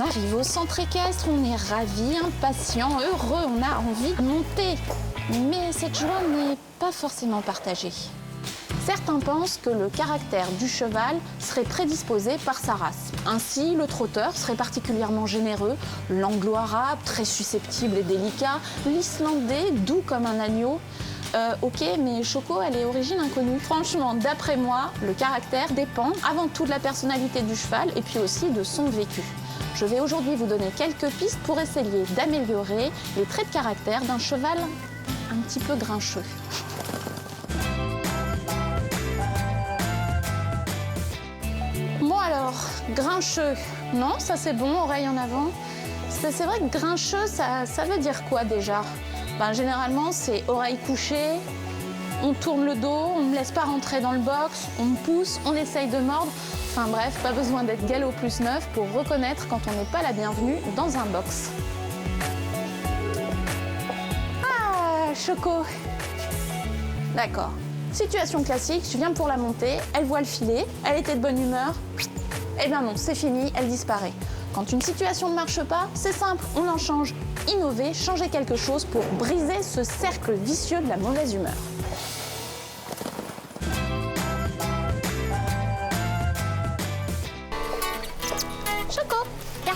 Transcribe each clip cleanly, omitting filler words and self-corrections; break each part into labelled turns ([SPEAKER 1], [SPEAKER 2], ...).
[SPEAKER 1] arrive au centre équestre, on est ravis, impatients, heureux, on a envie de monter. Mais cette joie n'est pas forcément partagée. Certains pensent que le caractère du cheval serait prédisposé par sa race. Ainsi, le trotteur serait particulièrement généreux, l'anglo-arabe, très susceptible et délicat, l'islandais, doux comme un agneau. Ok, mais Choco, elle est origine inconnue. Franchement, d'après moi, le caractère dépend avant tout de la personnalité du cheval et puis aussi de son vécu. Je vais aujourd'hui vous donner quelques pistes pour essayer d'améliorer les traits de caractère d'un cheval un petit peu grincheux. Bon alors, grincheux, non, ça c'est bon, oreille en avant. C'est vrai que grincheux, ça veut dire quoi déjà? Généralement, c'est oreille couchée, on tourne le dos, on ne me laisse pas rentrer dans le box, on me pousse, on essaye de mordre. Enfin bref, pas besoin d'être galop plus neuf pour reconnaître quand on n'est pas la bienvenue dans un box. Ah, Choco. D'accord. Situation classique, je viens pour la monter, elle voit le filet, elle était de bonne humeur. Eh bien non, c'est fini, elle disparaît. Quand une situation ne marche pas, c'est simple, on en change. Innover, changer quelque chose pour briser ce cercle vicieux de la mauvaise humeur. Choco, viens.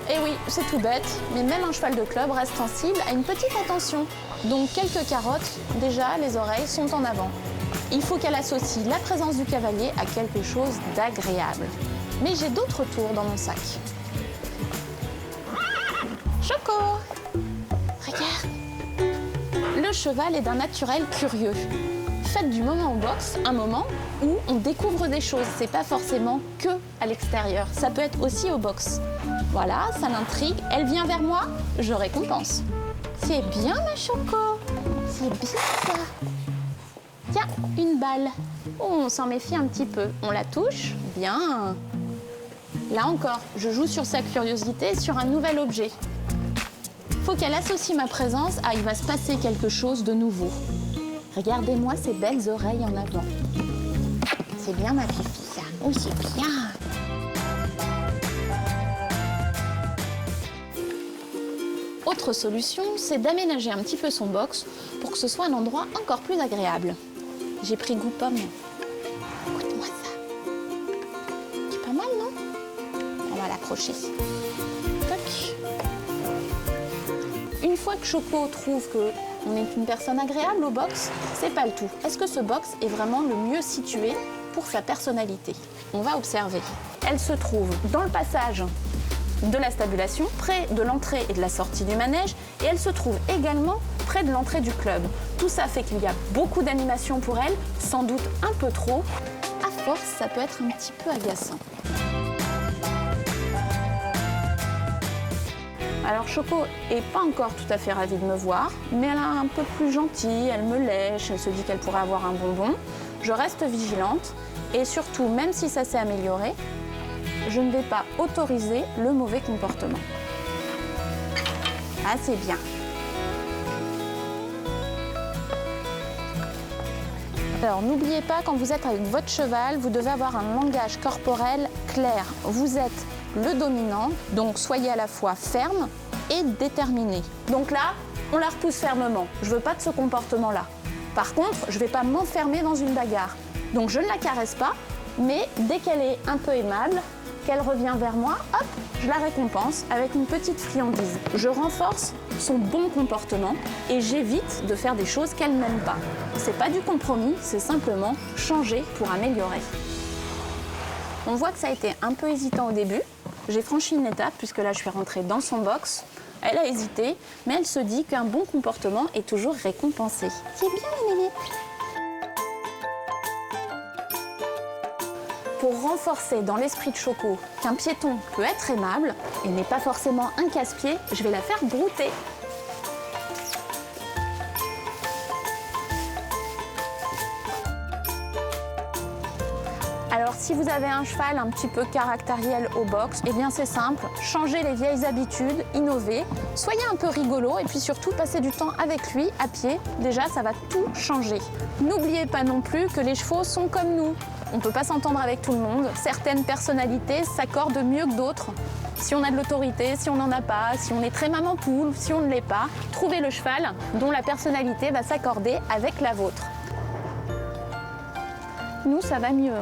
[SPEAKER 1] Eh oui, c'est tout bête, mais même un cheval de club reste sensible à une petite attention. Donc quelques carottes, déjà les oreilles sont en avant. Il faut qu'elle associe la présence du cavalier à quelque chose d'agréable. Mais j'ai d'autres tours dans mon sac. Choco, regarde. Le cheval est d'un naturel curieux. Faites du moment au box un moment où on découvre des choses. C'est pas forcément que à l'extérieur. Ça peut être aussi au box. Voilà, ça l'intrigue. Elle vient vers moi, je récompense. C'est bien, ma Choco. C'est bien ça. Tiens, une balle. Oh, on s'en méfie un petit peu. On la touche. Bien. Là encore, je joue sur sa curiosité, sur un nouvel objet. Faut qu'elle associe ma présence à il va se passer quelque chose de nouveau. Regardez-moi ces belles oreilles en avant. C'est bien, ma fifi, ça. Oui, c'est bien. Autre solution, c'est d'aménager un petit peu son box pour que ce soit un endroit encore plus agréable. J'ai pris goût pomme. Écoute-moi ça. C'est pas mal, non? On va l'accrocher. Toc. Une fois que Choco trouve qu'on est une personne agréable au box, c'est pas le tout. Est-ce que ce box est vraiment le mieux situé pour sa personnalité? On va observer. Elle se trouve dans le passage de la stabulation, près de l'entrée et de la sortie du manège, et elle se trouve également près de l'entrée du club. Tout ça fait qu'il y a beaucoup d'animation pour elle, sans doute un peu trop. À force, ça peut être un petit peu agaçant. Alors Choco est pas encore tout à fait ravie de me voir, mais elle est un peu plus gentille, elle me lèche, elle se dit qu'elle pourrait avoir un bonbon. Je reste vigilante et surtout, même si ça s'est amélioré, je ne vais pas autoriser le mauvais comportement. Ah, c'est bien. Alors, n'oubliez pas, quand vous êtes avec votre cheval, vous devez avoir un langage corporel clair. Vous êtes le dominant, donc soyez à la fois ferme et déterminé. Donc là, on la repousse fermement. Je ne veux pas de ce comportement-là. Par contre, je ne vais pas m'enfermer dans une bagarre. Donc je ne la caresse pas, mais dès qu'elle est un peu aimable, qu'elle revient vers moi, hop, je la récompense avec une petite friandise. Je renforce son bon comportement et j'évite de faire des choses qu'elle n'aime pas. C'est pas du compromis, c'est simplement changer pour améliorer. On voit que ça a été un peu hésitant au début. J'ai franchi une étape puisque là je suis rentrée dans son box. Elle a hésité, mais elle se dit qu'un bon comportement est toujours récompensé. C'est bien, la nénette. Pour renforcer dans l'esprit de Choco qu'un piéton peut être aimable et n'est pas forcément un casse-pied, je vais la faire brouter. Alors Alors si vous avez un cheval un petit peu caractériel au box, eh bien c'est simple, changez les vieilles habitudes, innovez, soyez un peu rigolo et puis surtout passez du temps avec lui à pied, déjà ça va tout changer. N'oubliez pas non plus que les chevaux sont comme nous, on ne peut pas s'entendre avec tout le monde, certaines personnalités s'accordent mieux que d'autres. Si on a de l'autorité, si on n'en a pas, si on est très maman poule, si on ne l'est pas, trouvez le cheval dont la personnalité va s'accorder avec la vôtre. Nous, ça va mieux.